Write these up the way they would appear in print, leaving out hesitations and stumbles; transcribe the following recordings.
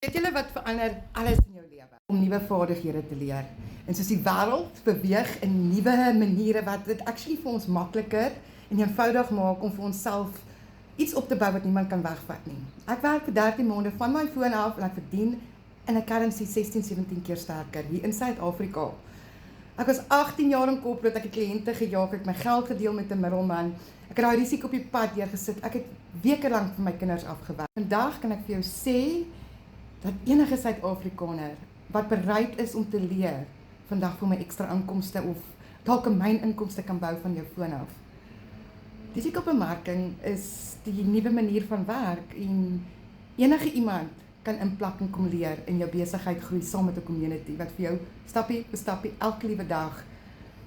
Weet julle wat verander alles in jou lewe? Om nuwe vaardighede te leer. En soos die wêreld beweeg in nuwe maniere wat dit actually vir ons makliker en eenvoudig maak om vir onsself iets op te bou wat niemand kan wegvat nie. Ek werk vir 13 maande van my foon af en ek verdien in 'n currency 16, 17 keer sterker hier in Suid-Afrika. Ek was 18 jaar in corporate, ek het kliënte gejaag, ek het my geld gedeel met 'n middelman. Ek het daai risiko op die pad deurgesit. Ek het weke lank vir my kinders afgewerk. Vandag kan ek vir jou sê dat enige Suid-Afrikaner wat bereid is om te leer, vandag vir my ekstra inkomste of dalk 'n myninkomste kan bou van jou foon af. Digitale bemarking is die nuwe manier van werk en enige iemand kan inplak en kom leer in jou besigheid groei saam met 'n community wat vir jou stappie vir stappie elke liewe dag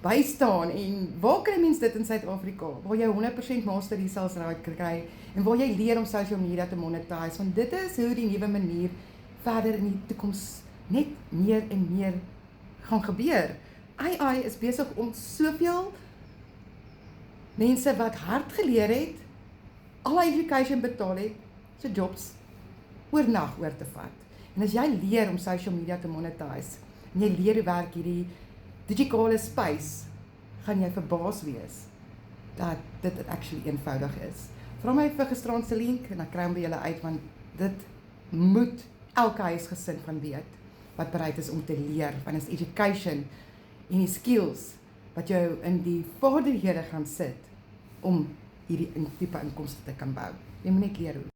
bystaan. En waar kry mens dit in Suid-Afrika? Waar jy 100% mastery sales raak kry en waar jy leer om social media te monetize, want dit is hoe die nuwe manier verder in die toekoms net meer en meer gaan gebeur. AI is besig om soveel mense wat hard geleer het, al education betaal het, se jobs oornag oor te vat. En as jy leer om social media te monetize, en jy leer hoe werk hierdie digitale space, gaan jy verbaas wees dat dit actually eenvoudig is. Vra my vir gisterand se link en dan kry hom by julle uit, want dit moet elke huisgesin van weet wat bereid is om te leer, want is education en die skills wat jou in die vaardighede gaan sit om hierdie tipe inkomste te kan bou. Jy moet net leer hoe.